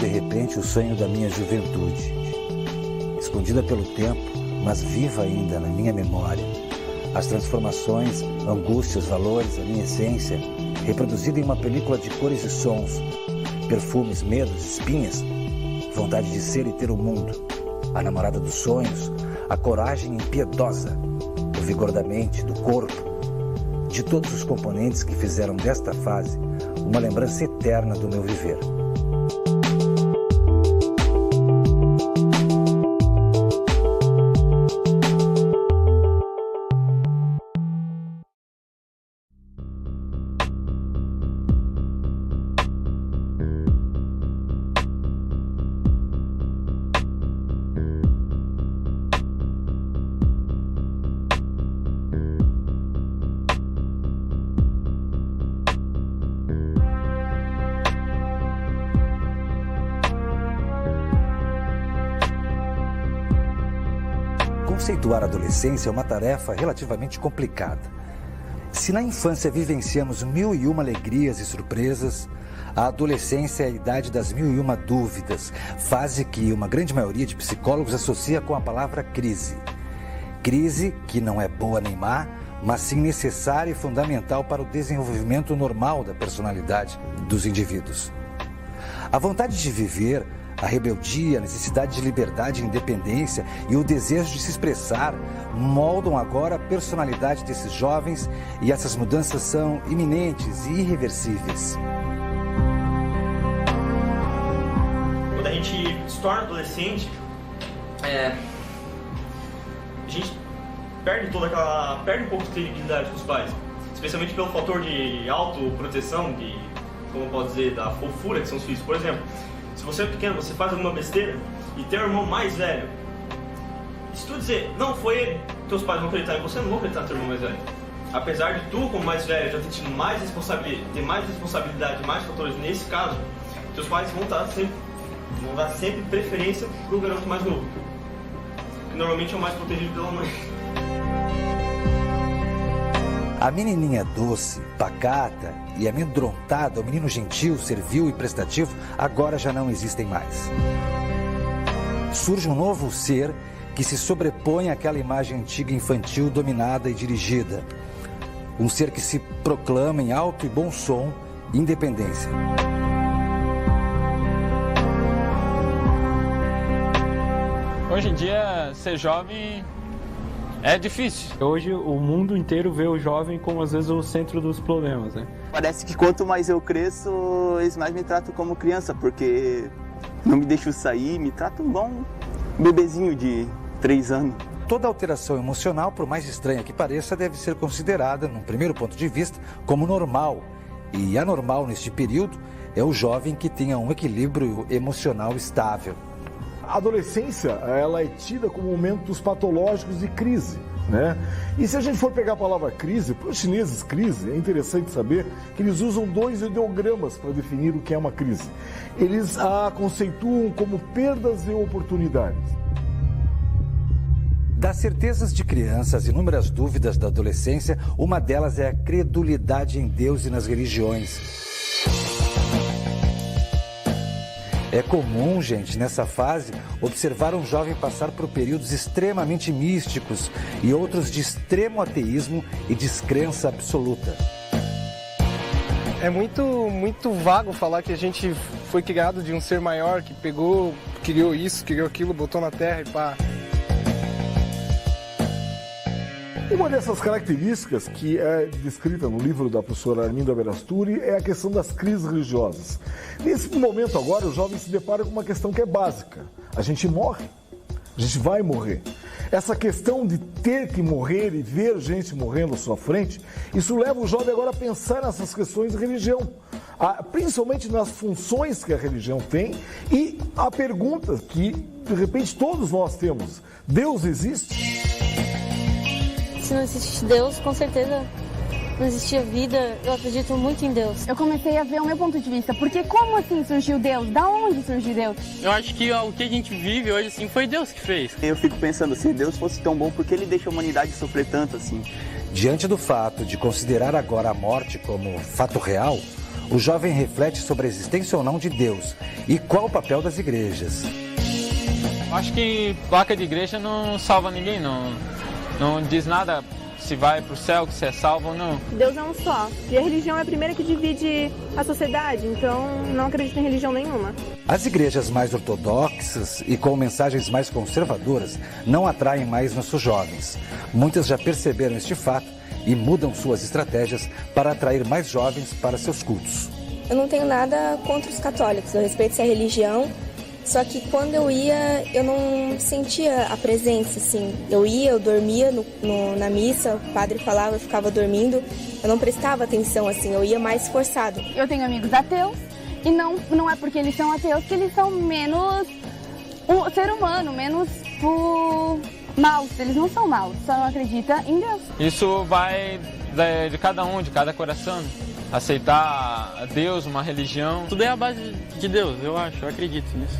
de repente o sonho da minha juventude. Escondida pelo tempo, mas viva ainda na minha memória. As transformações, angústias, valores, a minha essência, reproduzida em uma película de cores e sons, perfumes, medos, espinhas, vontade de ser e ter o mundo, a namorada dos sonhos, a coragem impiedosa, o vigor da mente, do corpo, de todos os componentes que fizeram desta fase uma lembrança eterna do meu viver. Conceituar a adolescência é uma tarefa relativamente complicada. Se na infância vivenciamos 1001 alegrias e surpresas, a adolescência é a idade das 1001 dúvidas, fase que uma grande maioria de psicólogos associa com a palavra crise. Crise que não é boa nem má, mas sim necessária e fundamental para o desenvolvimento normal da personalidade dos indivíduos. A vontade de viver, a rebeldia, a necessidade de liberdade e independência e o desejo de se expressar moldam agora a personalidade desses jovens, e essas mudanças são iminentes e irreversíveis. Quando a gente se torna adolescente, a gente perde um pouco de credibilidade com os pais, especialmente pelo fator de autoproteção, como eu posso dizer, da fofura que são os filhos. Por exemplo, se você é pequeno, você faz alguma besteira e tem um irmão mais velho, se tu dizer, não foi ele, teus pais vão acreditar em você, não vão acreditar no teu irmão mais velho. Apesar de tu, como mais velho, já ter tido mais responsabilidade, mais fatores nesse caso, teus pais vão dar sempre preferência pro garoto mais novo, que normalmente é o mais protegido pela mãe. A menininha doce, pacata e amedrontada, o menino gentil, servil e prestativo, agora já não existem mais. Surge um novo ser que se sobrepõe àquela imagem antiga infantil dominada e dirigida. Um ser que se proclama em alto e bom som independência. Hoje em dia, ser jovem é difícil. Hoje o mundo inteiro vê o jovem como às vezes o centro dos problemas, né? Parece que quanto mais eu cresço, eles mais me tratam como criança, porque não me deixam sair, me tratam igual um bebezinho de 3 anos. Toda alteração emocional, por mais estranha que pareça, deve ser considerada, num primeiro ponto de vista, como normal. E anormal neste período é o jovem que tenha um equilíbrio emocional estável. A adolescência, ela é tida como momentos patológicos de crise, né? E se a gente for pegar a palavra crise, para os chineses crise, é interessante saber que eles usam 2 ideogramas para definir o que é uma crise. Eles a conceituam como perdas e oportunidades. Das certezas de criança, as inúmeras dúvidas da adolescência, uma delas é a credulidade em Deus e nas religiões. É comum, gente, nessa fase, observar um jovem passar por períodos extremamente místicos e outros de extremo ateísmo e descrença absoluta. É muito vago falar que a gente foi criado de um ser maior que pegou, criou isso, criou aquilo, botou na terra e pá. Uma dessas características que é descrita no livro da professora Arminda Berasturi é a questão das crises religiosas. Nesse momento agora, o jovem se depara com uma questão que é básica. A gente morre, a gente vai morrer. Essa questão de ter que morrer e ver gente morrendo à sua frente, isso leva o jovem agora a pensar nessas questões de religião, principalmente nas funções que a religião tem e a pergunta que, de repente, todos nós temos: Deus existe? Se não existe Deus, com certeza não existia vida. Eu acredito muito em Deus. Eu comecei a ver o meu ponto de vista. Porque como assim surgiu Deus? Da onde surgiu Deus? Eu acho que o que a gente vive hoje assim foi Deus que fez. Eu fico pensando, se Deus fosse tão bom, por que ele deixa a humanidade sofrer tanto assim? Diante do fato de considerar agora a morte como fato real, o jovem reflete sobre a existência ou não de Deus e qual o papel das igrejas. Acho que placa de igreja não salva ninguém, não diz nada se vai para o céu, se é salvo ou não. Deus é um só. E a religião é a primeira que divide a sociedade, então não acredito em religião nenhuma. As igrejas mais ortodoxas e com mensagens mais conservadoras não atraem mais nossos jovens. Muitas já perceberam este fato e mudam suas estratégias para atrair mais jovens para seus cultos. Eu não tenho nada contra os católicos, eu respeito essa religião, só que quando eu ia, eu não sentia a presença, assim. Eu dormia na missa, o padre falava, eu ficava dormindo, eu não prestava atenção, assim, eu ia mais forçado. Eu tenho amigos ateus e não é porque eles são ateus que eles são menos um ser humano, menos maus. Eles não são maus, só não acreditam em Deus. Isso vai de cada um, de cada coração. Aceitar Deus, uma religião. Tudo é a base de Deus, eu acho, eu acredito nisso.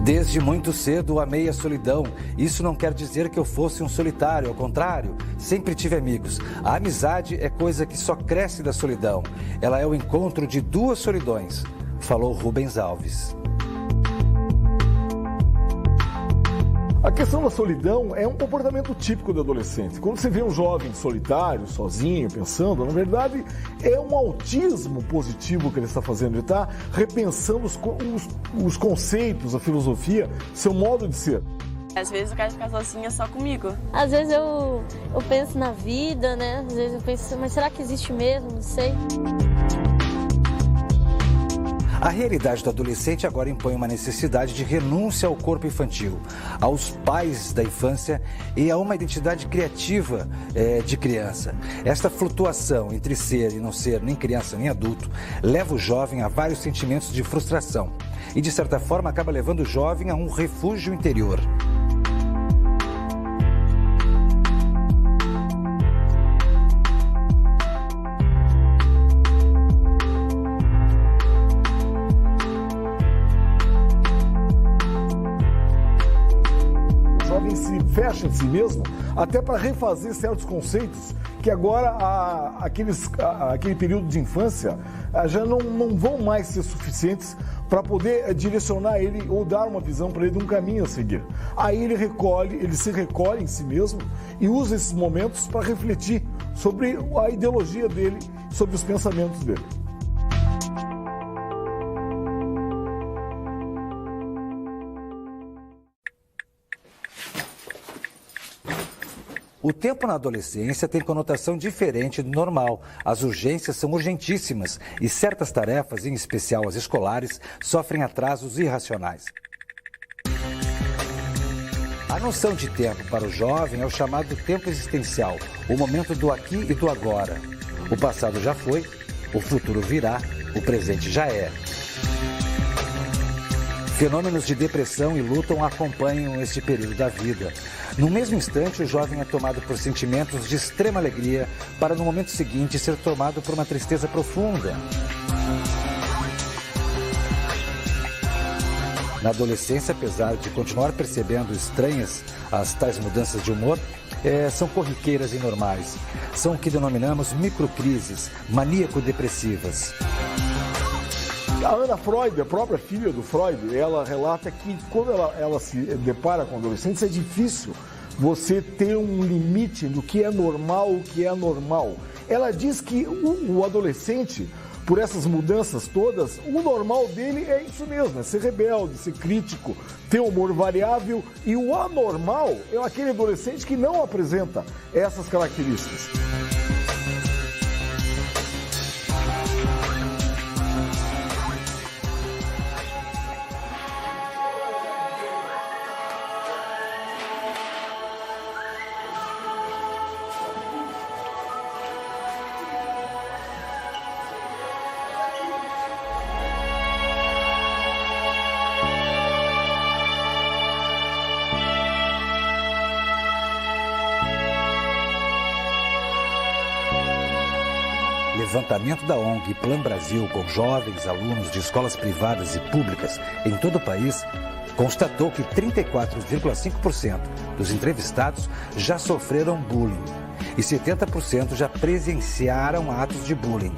Desde muito cedo amei a solidão. Isso não quer dizer que eu fosse um solitário, ao contrário, sempre tive amigos. A amizade é coisa que só cresce da solidão. Ela é o encontro de duas solidões, falou Rubens Alves. A questão da solidão é um comportamento típico do adolescente. Quando você vê um jovem solitário, sozinho, pensando, na verdade é um autismo positivo que ele está fazendo. Ele está repensando os conceitos, a filosofia, seu modo de ser. Às vezes eu quero ficar sozinha só comigo. Às vezes eu penso na vida, né? Às vezes eu penso, mas será que existe mesmo? Não sei. A realidade do adolescente agora impõe uma necessidade de renúncia ao corpo infantil, aos pais da infância e a uma identidade criativa de criança. Esta flutuação entre ser e não ser nem criança nem adulto leva o jovem a vários sentimentos de frustração e, de certa forma, acaba levando o jovem a um refúgio interior. Fecha em si mesmo, até para refazer certos conceitos que agora aquele período de infância já não vão mais ser suficientes para poder direcionar ele ou dar uma visão para ele de um caminho a seguir. Aí ele se recolhe em si mesmo e usa esses momentos para refletir sobre a ideologia dele, sobre os pensamentos dele. O tempo na adolescência tem conotação diferente do normal. As urgências são urgentíssimas e certas tarefas, em especial as escolares, sofrem atrasos irracionais. A noção de tempo para o jovem é o chamado tempo existencial, o momento do aqui e do agora. O passado já foi, o futuro virá, o presente já é. Fenômenos de depressão e luta acompanham este período da vida. No mesmo instante, o jovem é tomado por sentimentos de extrema alegria para, no momento seguinte, ser tomado por uma tristeza profunda. Na adolescência, apesar de continuar percebendo estranhas as tais mudanças de humor, são corriqueiras e normais. São o que denominamos microcrises, maníaco-depressivas. A Ana Freud, a própria filha do Freud, ela relata que quando ela se depara com adolescentes, é difícil você ter um limite do que é normal e o que é anormal. Ela diz que o adolescente, por essas mudanças todas, o normal dele é isso mesmo, é ser rebelde, ser crítico, ter humor variável, e o anormal é aquele adolescente que não apresenta essas características. levantamento da ONG Plan Brasil com jovens alunos de escolas privadas e públicas em todo o país, constatou que 34,5% dos entrevistados já sofreram bullying e 70% já presenciaram atos de bullying.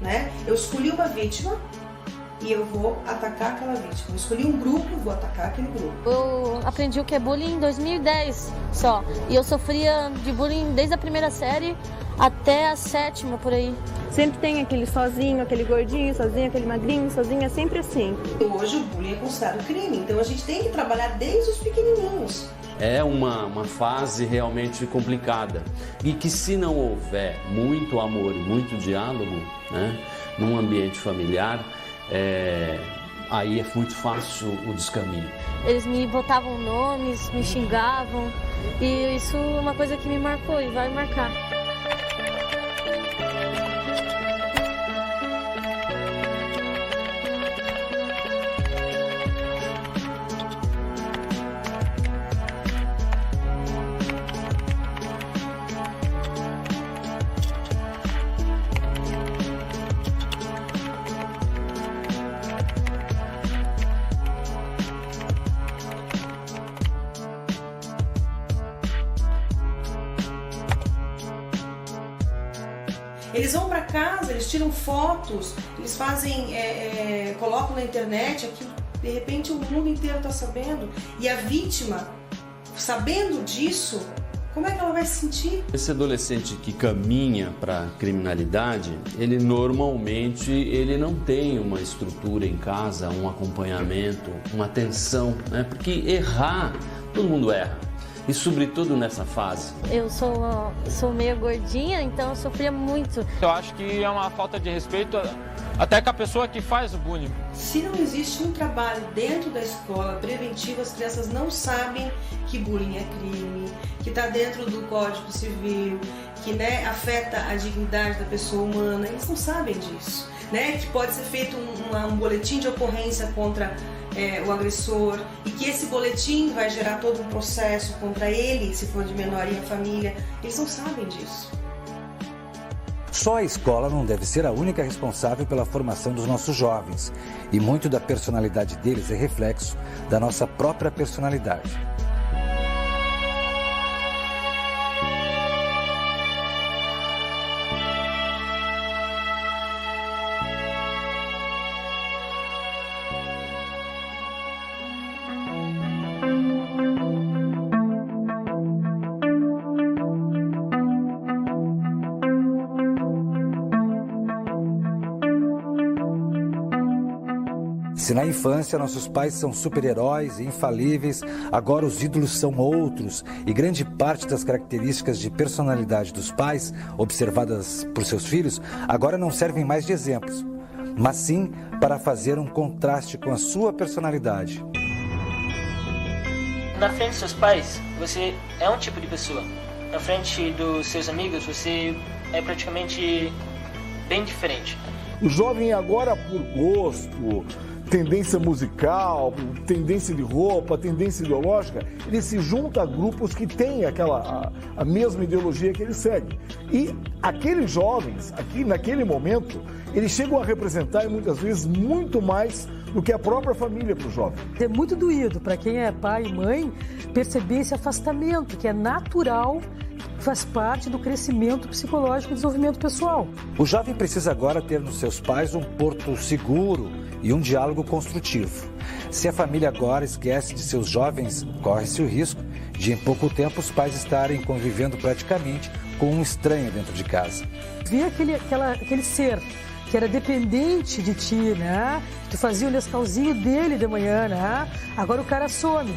Né? Eu escolhi uma vítima e eu vou atacar aquela vítima. Eu escolhi um grupo e vou atacar aquele grupo. Eu aprendi o que é bullying em 2010 só. E eu sofria de bullying desde a primeira série até a 7ª, por aí. Sempre tem aquele sozinho, aquele gordinho, sozinho, aquele magrinho, sozinho, é sempre assim. Hoje o bullying é considerado crime, então a gente tem que trabalhar desde os pequenininhos. É uma fase realmente complicada e que, se não houver muito amor e muito diálogo, né, num ambiente familiar, aí é muito fácil o descaminho. Eles me botavam nomes, me xingavam e isso é uma coisa que me marcou e vai marcar. Eles vão para casa, eles tiram fotos, eles fazem, colocam na internet, aquilo, de repente o mundo inteiro está sabendo. E a vítima, sabendo disso, como é que ela vai se sentir? Esse adolescente que caminha para a criminalidade, ele normalmente não tem uma estrutura em casa, um acompanhamento, uma atenção, né? Porque errar, todo mundo erra. E sobretudo nessa fase. Eu sou meio gordinha, então eu sofria muito. Eu acho que é uma falta de respeito até com a pessoa que faz o bullying. Se não existe um trabalho dentro da escola preventivo, as crianças não sabem que bullying é crime, que está dentro do Código Civil, que, né, afeta a dignidade da pessoa humana. Eles não sabem disso, né? Que pode ser feito um boletim de ocorrência contra o agressor e que esse boletim vai gerar todo um processo contra ele, se for de menor e a família. Eles não sabem disso. Só a escola não deve ser a única responsável pela formação dos nossos jovens, e muito da personalidade deles é reflexo da nossa própria personalidade. Se na infância nossos pais são super-heróis e infalíveis, agora os ídolos são outros e grande parte das características de personalidade dos pais, observadas por seus filhos, agora não servem mais de exemplos, mas sim para fazer um contraste com a sua personalidade. Na frente dos seus pais, você é um tipo de pessoa. Na frente dos seus amigos, você é praticamente bem diferente. O jovem agora, por gosto, tendência musical, tendência de roupa, tendência ideológica, ele se junta a grupos que têm a mesma ideologia que ele segue. E aqueles jovens, aqui naquele momento, eles chegam a representar muitas vezes muito mais do que a própria família para o jovem. É muito doído para quem é pai e mãe perceber esse afastamento que é natural, faz parte do crescimento psicológico e desenvolvimento pessoal. O jovem precisa agora ter nos seus pais um porto seguro e um diálogo construtivo. Se a família agora esquece de seus jovens, corre-se o risco de em pouco tempo os pais estarem convivendo praticamente com um estranho dentro de casa. Ver aquele ser que era dependente de ti, né? Tu fazia o nescauzinho dele de manhã, né? Agora o cara some.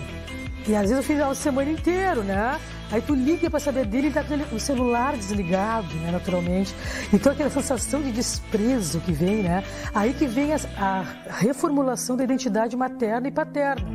E às vezes o final de semana inteiro, né? Aí tu liga para saber dele e tá com o celular desligado, né, naturalmente. Então aquela sensação de desprezo que vem, né? Aí que vem a reformulação da identidade materna e paterna.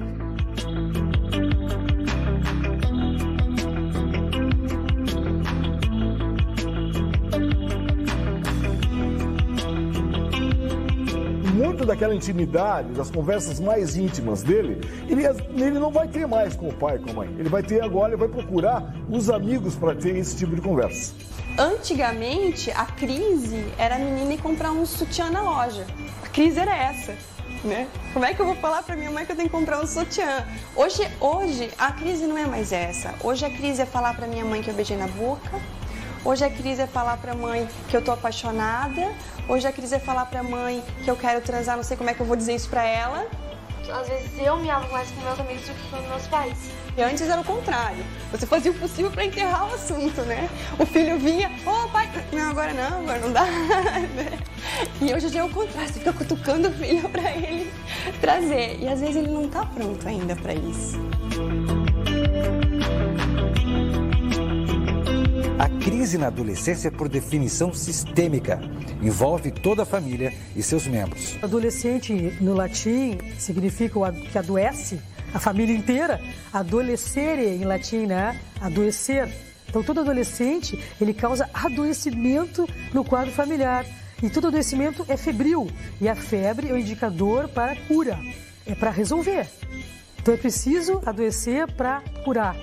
muito daquela intimidade, das conversas mais íntimas dele, ele não vai ter mais com o pai, com a mãe. Ele vai ter agora, ele vai procurar os amigos para ter esse tipo de conversa. Antigamente, a crise era a menina ir comprar um sutiã na loja. A crise era essa, né? Como é que eu vou falar pra minha mãe que eu tenho que comprar um sutiã? Hoje a crise não é mais essa. Hoje a crise é falar pra minha mãe que eu beijei na boca. Hoje a crise é falar pra mãe que eu tô apaixonada. Hoje a crise é falar pra mãe que eu quero transar, não sei como é que eu vou dizer isso pra ela. Às vezes eu me amo mais com meus amigos do que com meus pais. E antes era o contrário. Você fazia o possível pra enterrar o assunto, né? O filho vinha, pai, não, agora não dá. E hoje já é o contrário, você fica cutucando o filho pra ele trazer. E às vezes ele não tá pronto ainda pra isso. A crise na adolescência é, por definição, sistêmica. Envolve toda a família e seus membros. Adolescente, no latim, significa que adoece, a família inteira. Adolescere, em latim, né? Adoecer. Então, todo adolescente, ele causa adoecimento no quadro familiar. E todo adoecimento é febril. E a febre é o indicador para cura. É para resolver. Então, é preciso adoecer para curar.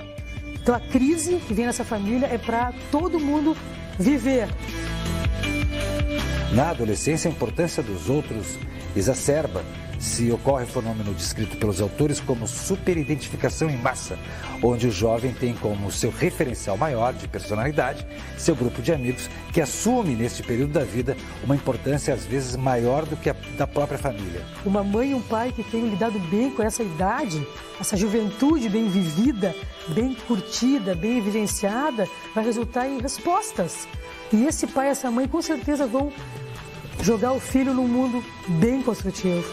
Então, a crise que vem nessa família é para todo mundo viver. Na adolescência, a importância dos outros exacerba se ocorre o fenômeno descrito pelos autores como superidentificação em massa, onde o jovem tem como seu referencial maior de personalidade seu grupo de amigos, que assume neste período da vida uma importância às vezes maior do que a da própria família. Uma mãe e um pai que tenham lidado bem com essa idade, essa juventude bem vivida, bem curtida, bem vivenciada, vai resultar em respostas. E esse pai e essa mãe com certeza vão jogar o filho num mundo bem construtivo.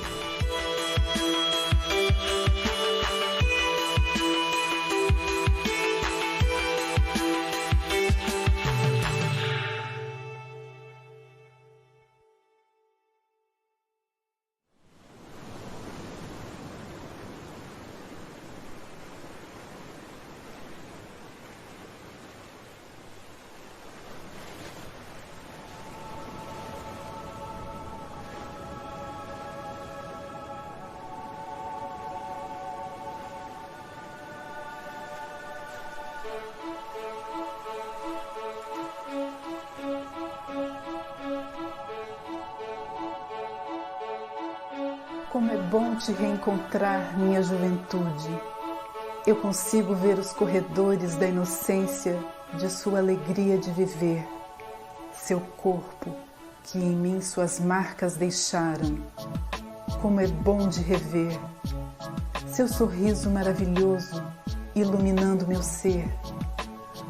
Como é bom te reencontrar, minha juventude. Eu consigo ver os corredores da inocência de sua alegria de viver. Seu corpo, que em mim suas marcas deixaram. Como é bom de rever. Seu sorriso maravilhoso, iluminando meu ser.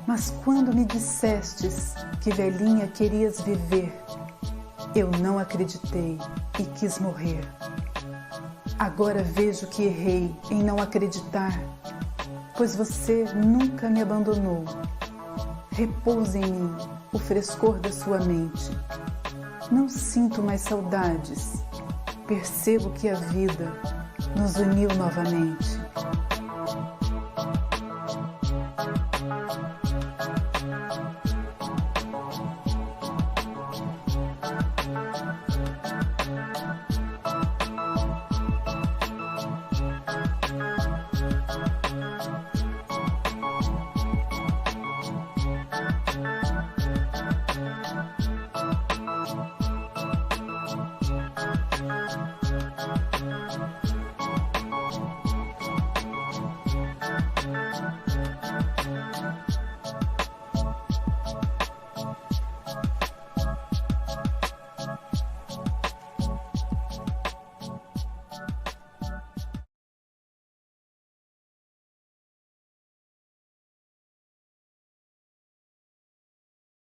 Mas quando me dissestes que velhinha querias viver, eu não acreditei e quis morrer. Agora vejo que errei em não acreditar, pois você nunca me abandonou. Repousa em mim o frescor da sua mente. Não sinto mais saudades, percebo que a vida nos uniu novamente.